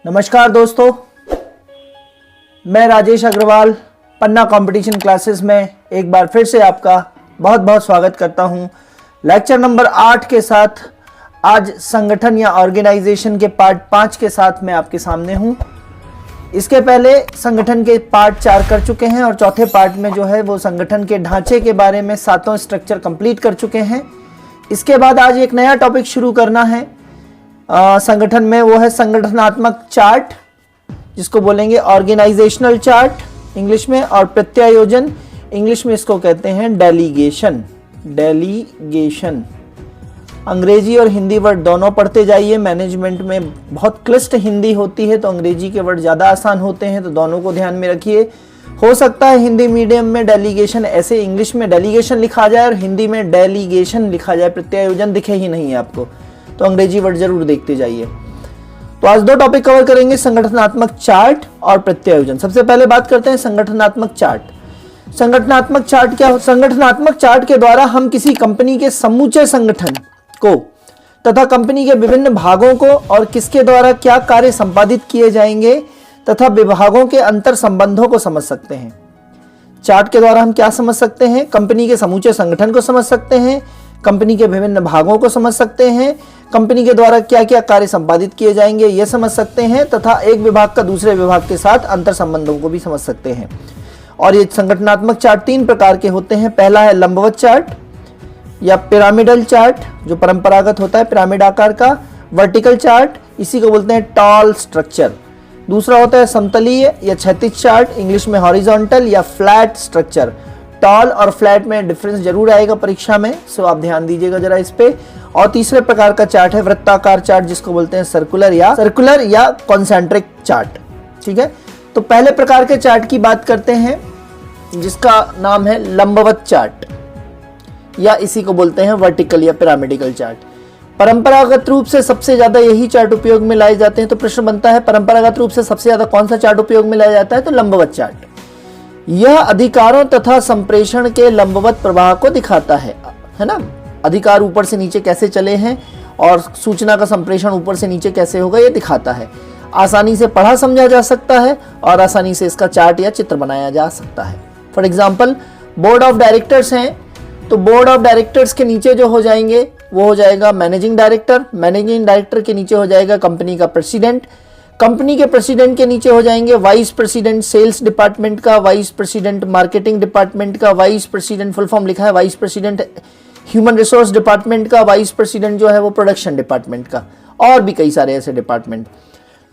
नमस्कार दोस्तों, मैं राजेश अग्रवाल पन्ना कंपटीशन क्लासेस में एक बार फिर से आपका बहुत बहुत स्वागत करता हूं। लेक्चर नंबर 8 के साथ आज संगठन या ऑर्गेनाइजेशन के पार्ट 5 के साथ मैं आपके सामने हूं। इसके पहले संगठन के पार्ट 4 कर चुके हैं और चौथे पार्ट में जो है वो संगठन के ढांचे के बारे में 7 स्ट्रक्चर कंप्लीट कर चुके हैं। इसके बाद आज एक नया टॉपिक शुरू करना है संगठन में, वो है संगठनात्मक चार्ट, जिसको बोलेंगे ऑर्गेनाइजेशनल चार्ट इंग्लिश में, और प्रत्यायोजन इंग्लिश में इसको कहते हैं डेलीगेशन। डेलीगेशन अंग्रेजी और हिंदी वर्ड दोनों पढ़ते जाइए। मैनेजमेंट में बहुत क्लिष्ट हिंदी होती है तो अंग्रेजी के वर्ड ज़्यादा आसान होते हैं, तो दोनों को ध्यान में रखिए। हो सकता है हिंदी मीडियम में डेलीगेशन ऐसे इंग्लिश में डेलीगेशन लिखा जाए और हिंदी में डेलीगेशन लिखा जाए, प्रत्यायोजन दिखे ही नहीं है आपको, तो अंग्रेजी वर्ड जरूर देखते जाइए। तो आज 2 टॉपिक कवर करेंगे, संगठनात्मक चार्ट और प्रत्यायोजन। सबसे पहले बात करते हैं संगठनात्मक चार्ट। संगठनात्मक चार्ट क्या हो? संगठनात्मक चार्ट के द्वारा हम किसी कंपनी के समूचे संगठन को तथा कंपनी के विभिन्न भागों को और किसके द्वारा क्या कार्य संपादित किए जाएंगे तथा विभागों के अंतर संबंधों को समझ सकते हैं। चार्ट के द्वारा हम क्या समझ सकते हैं? कंपनी के समूचे संगठन को समझ सकते हैं, कंपनी के विभिन्न भागों को समझ सकते हैं, कंपनी के द्वारा क्या क्या कार्य संपादित किए जाएंगे ये समझ सकते हैं, तथा एक विभाग का दूसरे विभाग के साथ अंतर संबंधों को भी समझ सकते हैं। और ये संगठनात्मक चार्ट 3 प्रकार के होते हैं। पहला है लंबवत चार्ट या पिरामिडल चार्ट, जो परंपरागत होता है पिरामिड आकार का। वर्टिकल चार्ट, इसी को बोलते हैं टॉल स्ट्रक्चर। दूसरा होता है समतलीय या क्षैतिज चार्ट, इंग्लिश में हॉरिजॉन्टल या फ्लैट स्ट्रक्चर। टॉल और फ्लैट में डिफरेंस जरूर आएगा परीक्षा में, सो आप ध्यान दीजिएगा जरा इस पे। और तीसरे प्रकार का चार्ट है वृत्ताकार चार्ट, जिसको बोलते हैं सर्कुलर या कॉन्सेंट्रिक चार्ट। ठीक है, तो पहले प्रकार के चार्ट की बात करते हैं, जिसका नाम है लंबवत चार्ट या इसी को बोलते हैं वर्टिकल या पिरामिडिकल चार्ट। परंपरागत रूप से सबसे ज्यादा यही चार्ट उपयोग में लाए जाते हैं। तो प्रश्न बनता है परंपरागत रूप से सबसे ज्यादा कौन सा चार्ट उपयोग में लाया जाता है? तो लंबवत चार्ट। यह अधिकारों तथा संप्रेषण के लंबवत प्रवाह को दिखाता है ना। अधिकार ऊपर से नीचे कैसे चले हैं और सूचना का संप्रेषण ऊपर से नीचे कैसे होगा ये दिखाता है। आसानी से पढ़ा समझा जा सकता है और आसानी से इसका चार्ट या चित्र बनाया जा सकता है। For example board of directors हैं, तो बोर्ड ऑफ डायरेक्टर्स के नीचे जो हो जाएंगे वो हो जाएगा मैनेजिंग डायरेक्टर। मैनेजिंग डायरेक्टर के नीचे हो जाएगा कंपनी का प्रेसिडेंट। कंपनी के प्रेसिडेंट के नीचे हो जाएंगे वाइस प्रेसिडेंट सेल्स डिपार्टमेंट का, वाइस प्रेसिडेंट मार्केटिंग डिपार्टमेंट का, वाइस प्रेसिडेंट फुल फॉर्म लिखा है vice president human resource department का, वाइस प्रेसिडेंट जो है वो प्रोडक्शन डिपार्टमेंट का, और भी कई सारे ऐसे डिपार्टमेंट।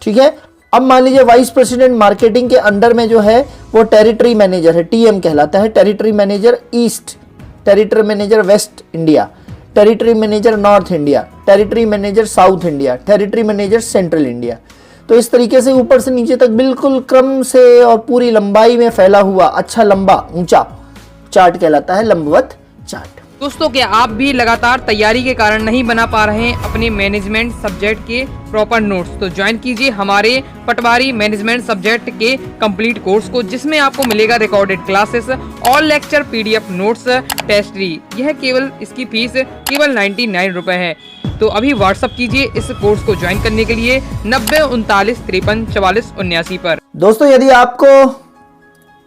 ठीक है, अब मान लीजिए वाइस प्रेसिडेंट मार्केटिंग के अंडर में जो है वो टेरिटरी मैनेजर है, टीएम कहलाता है। Territory manager east, territory manager waste India, territory manager north India, territory manager south India, territory manager central India. तो इस तरीके से ऊपर से नीचे तक बिल्कुल क्रम से और पूरी लंबाई में फैला हुआ अच्छा लंबा ऊंचा चार्ट कहलाता है लंबवत चार्ट। दोस्तों, क्या आप भी लगातार तैयारी के कारण नहीं बना पा रहे हैं अपने मैनेजमेंट सब्जेक्ट के प्रॉपर नोट्स? तो ज्वाइन कीजिए हमारे पटवारी मैनेजमेंट सब्जेक्ट के कंप्लीट कोर्स को, जिसमें आपको मिलेगा recorded classes, all lecture PDF notes, test series. यह केवल इसकी फीस केवल 99 रुपए है। तो अभी व्हाट्सअप कीजिए इस कोर्स को ज्वाइन करने के लिए 90 39 53 44 79 पर। दोस्तों, यदि आपको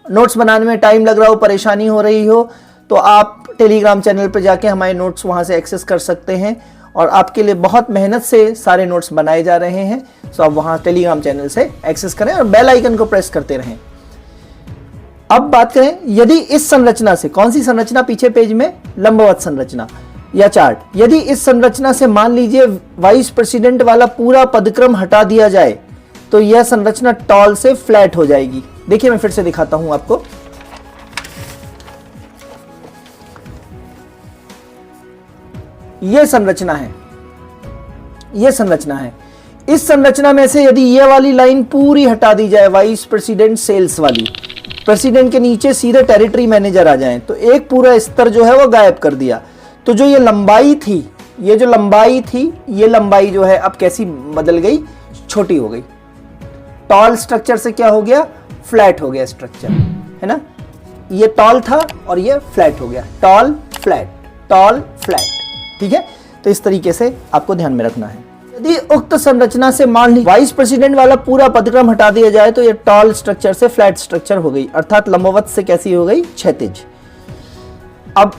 नोट्स बनाने में टाइम लग रहा हो, परेशानी हो रही हो, तो आप टेलीग्राम चैनल पर जाके हमारे नोट्स वहां से एक्सेस कर सकते हैं और आपके लिए बहुत मेहनत से सारे नोट्स बनाए जा रहे हैं। सो आप वहां टेलीग्राम चैनल से एक्सेस करें और बेल आइकन को प्रेस करते रहें। अब बात करें, यदि इस संरचना से, कौन सी संरचना पीछे पेज में? लंबवत संरचना या चार्ट। यदि इस संरचना से मान लीजिए वाइस प्रेसिडेंट वाला पूरा पदक्रम हटा दिया जाए तो यह संरचना टॉल से फ्लैट हो जाएगी। देखिए मैं फिर से दिखाता हूं आपको। यह संरचना है, यह संरचना है। इस संरचना में से यदि यह वाली लाइन पूरी हटा दी जाए, वाइस प्रेसिडेंट सेल्स वाली, प्रेसिडेंट के नीचे सीधे टेरिटरी मैनेजर आ जाएं, तो एक पूरा स्तर जो है वो गायब कर दिया। तो जो ये लंबाई थी, ये जो लंबाई थी, ये लंबाई जो है अब कैसी बदल गई? छोटी हो गई। टॉल स्ट्रक्चर से क्या हो गया? फ्लैट हो गया स्ट्रक्चर, है ना। ये टॉल था और ये फ्लैट हो गया, टॉल फ्लैट, टॉल फ्लैट। ठीक है, तो इस तरीके से आपको ध्यान में रखना है। यदि उक्त संरचना से मान ली वाइस प्रेसिडेंट वाला पूरा पदक्रम हटा दिया जाए तो ये टॉल स्ट्रक्चर से फ्लैट स्ट्रक्चर हो गई, अर्थात लंबवत से कैसी हो गई, क्षैतिज। अब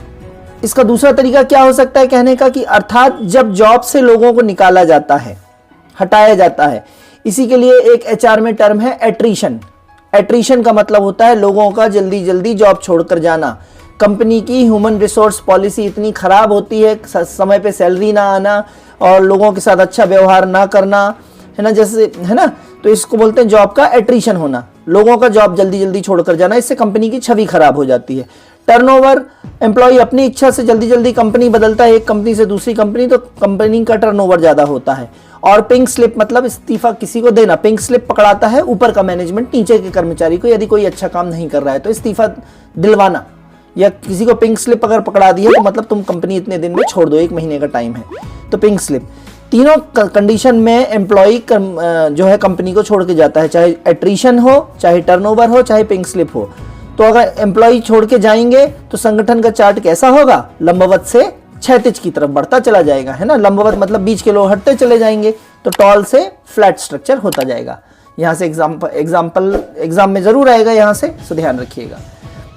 इसका दूसरा तरीका क्या हो सकता है कहने का कि अर्थात जब जॉब से लोगों को निकाला जाता है, हटाया जाता है, इसी के लिए एक एचआर में टर्म है एट्रीशन। एट्रीशन का मतलब होता है लोगों का जल्दी जल्दी जॉब छोड़कर जाना। कंपनी की ह्यूमन रिसोर्स पॉलिसी इतनी खराब होती है, समय पे सैलरी ना आना और लोगों के साथ अच्छा व्यवहार ना करना, है ना, जैसे, है ना, तो इसको बोलते हैं जॉब का एट्रीशन होना, लोगों का जॉब जल्दी जल्दी छोड़कर जाना। इससे कंपनी की छवि खराब हो जाती है। टर्नओवर, एम्प्लॉय अपनी इच्छा से जल्दी जल्दी कंपनी बदलता है एक कंपनी से दूसरी कंपनी, तो कंपनी का टर्नओवर ज्यादा होता है। और पिंक स्लिप मतलब इस्तीफा किसी को देना, पिंक स्लिप पकड़ाता है ऊपर का मैनेजमेंट नीचे के कर्मचारी को, यदि कोई अच्छा काम नहीं कर रहा है तो इस्तीफा दिलवाना, या किसी को पिंक स्लिप अगर पकड़ा दी है तो मतलब तुम कंपनी इतने दिन में छोड़ दो, 1 महीने का टाइम है, तो पिंक स्लिप। तीनों कंडीशन में एम्प्लॉय जो है कंपनी को छोड़ के जाता है, चाहे एट्रीशन हो, चाहे टर्नओवर हो, चाहे पिंक स्लिप हो। तो अगर एम्प्लॉय छोड़ के जाएंगे तो संगठन का चार्ट कैसा होगा, लंबवत से क्षैतिज की तरफ बढ़ता चला जाएगा, है ना। लंबवत मतलब बीच के लोग हटते चले जाएंगे, तो टॉल से फ्लैट स्ट्रक्चर होता जाएगा। यहाँ से एग्जाम में जरूर आएगा, यहाँ से, सो ध्यान रखिएगा।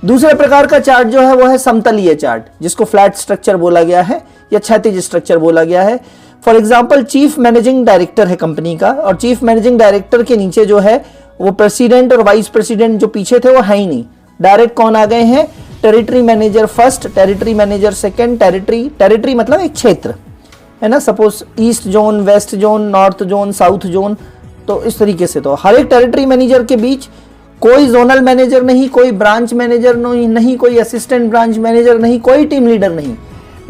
दूसरे प्रकार का चार्ट जो है वो है समतलीय चार्ट, जिसको फ्लैट स्ट्रक्चर बोला गया है या क्षैतिज स्ट्रक्चर बोला गया है। For example chief managing director है कंपनी का, और चीफ मैनेजिंग डायरेक्टर के नीचे जो है वो प्रेसिडेंट और वाइस प्रेसिडेंट जो पीछे थे वो है ही नहीं। डायरेक्ट कौन आ गए हैं, territory manager first, territory manager second, territory मतलब एक क्षेत्र, है ना, suppose east zone, west zone, north zone, south zone, तो इस तरीके से। तो हर एक टेरिटरी मैनेजर के बीच कोई जोनल मैनेजर नहीं, कोई ब्रांच मैनेजर नहीं, कोई असिस्टेंट ब्रांच मैनेजर नहीं, कोई टीम लीडर नहीं।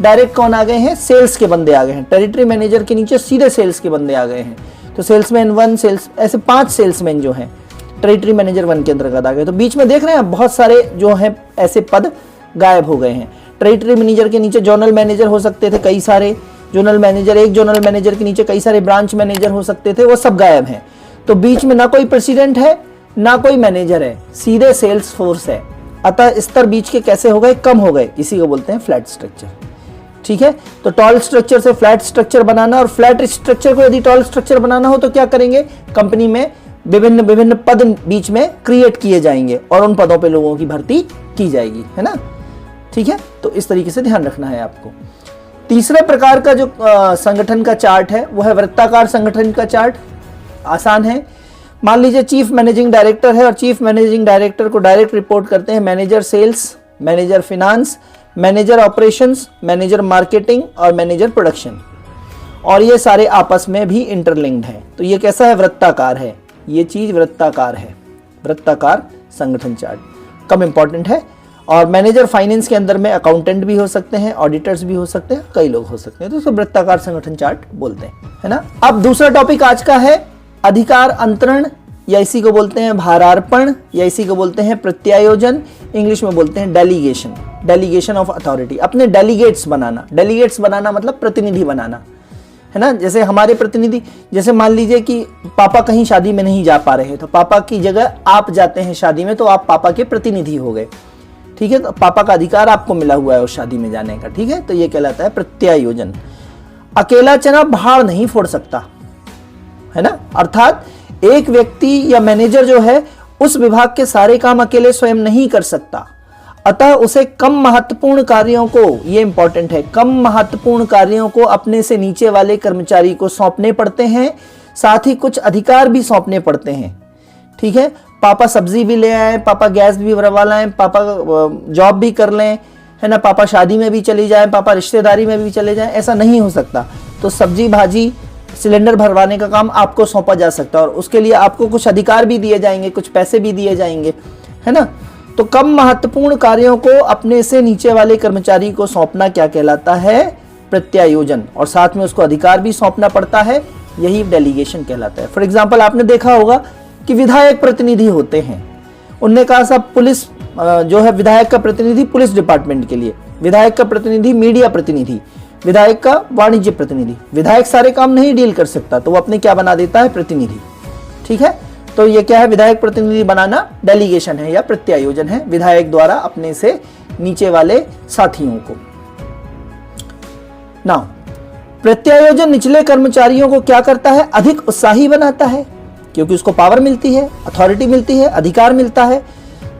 डायरेक्ट कौन आ गए हैं, सेल्स के बंदे आ गए हैं। टेरिटरी मैनेजर के नीचे सीधे सेल्स के बंदे आ गए हैं। तो सेल्समैन 1, ऐसे 5 सेल्समैन जो हैं टेरिटरी मैनेजर 1 के अंतर्गत आ गए। तो बीच में देख रहे हैं बहुत सारे जो हैं ऐसे पद गायब हो गए हैं। टेरिटरी मैनेजर के नीचे जोनल मैनेजर हो सकते थे कई सारे, जोनल मैनेजर, एक जोनल मैनेजर के नीचे कई सारे ब्रांच मैनेजर हो सकते थे, वो सब गायब हैं। तो बीच में ना कोई प्रेसिडेंट है ना कोई मैनेजर है, सीधे सेल्स फोर्स है। अतः स्तर बीच के कैसे हो गए, कम हो गए, इसी को बोलते हैं फ्लैट स्ट्रक्चर। ठीक है, तो टॉल स्ट्रक्चर से फ्लैट स्ट्रक्चर बनाना, और फ्लैट स्ट्रक्चर को यदि टॉल स्ट्रक्चर बनाना हो तो क्या करेंगे, कंपनी में विभिन्न पद बीच में क्रिएट किए जाएंगे और उन पदों पे लोगों की भर्ती की जाएगी, है ना। ठीक है, तो इस तरीके से ध्यान रखना है आपको। तीसरे प्रकार का जो संगठन का चार्ट है वो है वृत्ताकार संगठन का चार्ट। आसान है, मान लीजिए चीफ मैनेजिंग डायरेक्टर है और चीफ मैनेजिंग डायरेक्टर को डायरेक्ट रिपोर्ट करते हैं manager sales, manager finance, manager operations, manager marketing और मैनेजर प्रोडक्शन, और ये सारे आपस में भी इंटरलिंक्ड है। तो ये कैसा है, वृत्ताकार है, ये चीज वृत्ताकार है, वृत्ताकार संगठन चार्ट कम इंपॉर्टेंट है। और मैनेजर फाइनेंस के अंदर में अकाउंटेंट भी हो सकते हैं, ऑडिटर्स भी हो सकते हैं, कई लोग हो सकते हैं, तो इसको वृत्ताकार संगठन चार्ट बोलते हैं, है ना। अब दूसरा टॉपिक आज का है अधिकार अंतरण, या इसी को बोलते हैं भारार्पण, या इसी को बोलते हैं प्रत्यायोजन, इंग्लिश में बोलते हैं डेलीगेशन, डेलीगेशन ऑफ अथॉरिटी। अपने डेलीगेट्स बनाना, डेलीगेट्स बनाना मतलब प्रतिनिधि बनाना, है ना। जैसे हमारे प्रतिनिधि, जैसे मान लीजिए कि पापा कहीं शादी में नहीं जा पा रहे, तो पापा की जगह आप जाते हैं शादी में, तो आप पापा के प्रतिनिधि हो गए। ठीक है, तो पापा का अधिकार आपको मिला हुआ है उस शादी में जाने का। ठीक है, तो ये कहलाता है प्रत्यायोजन। अकेला चना भाड़ नहीं फोड़ सकता, है ना, अर्थात एक व्यक्ति या मैनेजर जो है उस विभाग के सारे काम अकेले स्वयं नहीं कर सकता, अतः उसे कम महत्वपूर्ण कार्यों को, ये इंपॉर्टेंट है, कम महत्वपूर्ण कार्यों को अपने से नीचे वाले कर्मचारी को सौंपने पड़ते हैं, साथ ही कुछ अधिकार भी सौंपने पड़ते हैं। ठीक है, पापा सब्जी भी ले आए, पापा गैस भी भरवा लाएं, पापा जॉब भी कर लें, है ना, पापा शादी में भी चली जाएं, पापा रिश्तेदारी में भी चले जाएं, ऐसा नहीं हो सकता। तो सब्जी भाजी सिलेंडर भरवाने का काम आपको सौंपा जा सकता है, और उसके लिए आपको कुछ अधिकार भी दिए जाएंगे, कुछ पैसे भी दिए जाएंगे, है ना। तो कम महत्वपूर्ण कार्यों को अपने से नीचे वाले कर्मचारी को सौंपना क्या कहलाता है, प्रत्यायोजन, और साथ में उसको अधिकार भी सौंपना पड़ता है, यही डेलीगेशन कहलाता है। फॉर एग्जाम्पल आपने देखा होगा कि विधायक प्रतिनिधि होते हैं, उनने कहा साहब पुलिस जो है विधायक का प्रतिनिधि पुलिस डिपार्टमेंट के लिए, विधायक का प्रतिनिधि मीडिया प्रतिनिधि, विधायक का वाणिज्य प्रतिनिधि। विधायक सारे काम नहीं डील कर सकता, तो वो अपने क्या बना देता है, प्रतिनिधि। ठीक है, तो ये क्या है, विधायक प्रतिनिधि बनाना डेलीगेशन है या प्रत्यायोजन है, विधायक द्वारा अपने से नीचे वाले साथियों को। नाउ प्रत्यायोजन निचले कर्मचारियों को क्या करता है? अधिक उत्साही बनाता है, क्योंकि उसको पावर मिलती है, अथॉरिटी मिलती है, अधिकार मिलता है,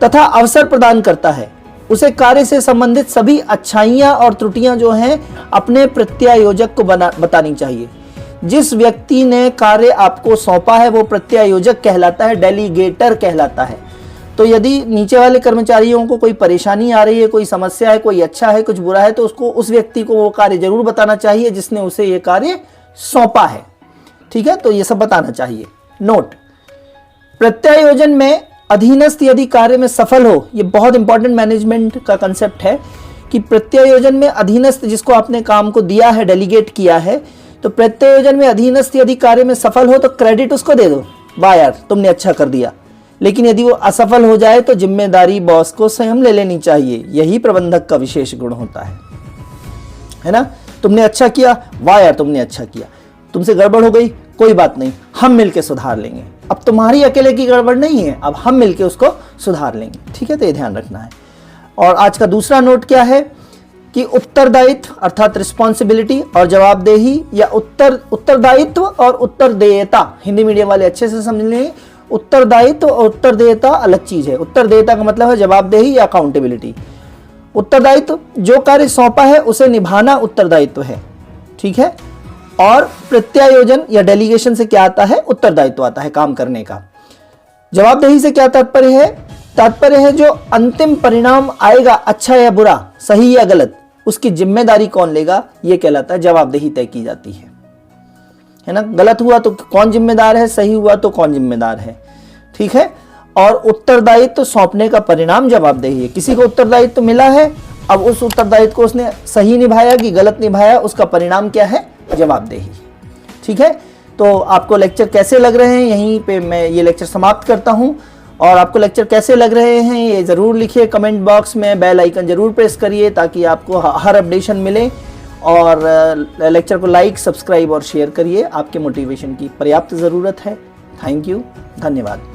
तथा अवसर प्रदान करता है। उसे कार्य से संबंधित सभी अच्छाइयां और त्रुटियां जो हैं अपने प्रत्यायोजक को बतानी चाहिए। जिस व्यक्ति ने कार्य आपको सौंपा है वो प्रत्यायोजक कहलाता है, डेलीगेटर कहलाता है। तो यदि नीचे वाले कर्मचारियों को कोई परेशानी आ रही है, कोई समस्या है, कोई अच्छा है, कुछ बुरा है, तो उसको, उस व्यक्ति को वो कार्य जरूर बताना चाहिए जिसने उसे ये कार्य सौंपा है। ठीक है, तो ये सब बताना चाहिए। नोट, प्रत्यायोजन में अधीनस्थ यदि कार्य में सफल हो, ये बहुत इंपॉर्टेंट मैनेजमेंट का कंसेप्ट है कि प्रत्यायोजन में अधीनस्थ, जिसको आपने काम को दिया है, डेलीगेट किया है, तो प्रत्यायोजन में अधीनस्थ यदि कार्य में सफल हो तो क्रेडिट उसको दे दो, वाह यार तुमने अच्छा कर दिया। लेकिन यदि वो असफल हो जाए तो जिम्मेदारी बॉस को स्वयं ले लेनी चाहिए। यही प्रबंधक का विशेष गुण होता है ना। तुमने अच्छा किया, वाह यार तुमने अच्छा किया, तुमसे गड़बड़ हो गई, कोई बात नहीं, हम मिलके सुधार लेंगे, अब तुम्हारी अकेले की गड़बड़ नहीं है, अब हम मिलके उसको सुधार लेंगे। ठीक है, तो ये ध्यान रखना है। और आज का दूसरा नोट क्या है कि उत्तरदायित्व अर्थात रिस्पॉन्सिबिलिटी और जवाबदेही, या उत्तरदायित्व और उत्तरदेयता, हिंदी मीडियम वाले अच्छे से समझ लें। उत्तरदायित्व और उत्तरदेयता अलग चीज है। उत्तरदेयता का मतलब है जवाबदेही या अकाउंटेबिलिटी। उत्तरदायित्व, जो कार्य सौंपा है उसे निभाना उत्तरदायित्व है। ठीक है, और प्रत्यायोजन या डेलीगेशन से क्या आता है? उत्तरदायित्व आता है काम करने का। जवाबदेही से क्या तात्पर्य है? तात्पर्य है जो अंतिम परिणाम आएगा, अच्छा या बुरा, सही या गलत, उसकी जिम्मेदारी कौन लेगा, यह कहलाता है जवाबदेही तय की जाती है ना। गलत हुआ तो कौन जिम्मेदार है, सही हुआ तो कौन जिम्मेदार है। ठीक है, और उत्तरदायित्व सौंपने का परिणाम जवाबदेही है। किसी को उत्तरदायित्व मिला है, अब उस उत्तरदायित्व को उसने सही निभाया कि गलत निभाया, उसका परिणाम क्या है? जवाबदेही। ठीक है, तो आपको लेक्चर कैसे लग रहे हैं, यहीं पे मैं ये लेक्चर समाप्त करता हूं। और आपको लेक्चर कैसे लग रहे हैं ये ज़रूर लिखिए कमेंट बॉक्स में, बेल आइकन ज़रूर प्रेस करिए ताकि आपको हर अपडेशन मिले। और लेक्चर को लाइक, सब्सक्राइब और शेयर करिए, आपके मोटिवेशन की पर्याप्त ज़रूरत है। थैंक यू, धन्यवाद।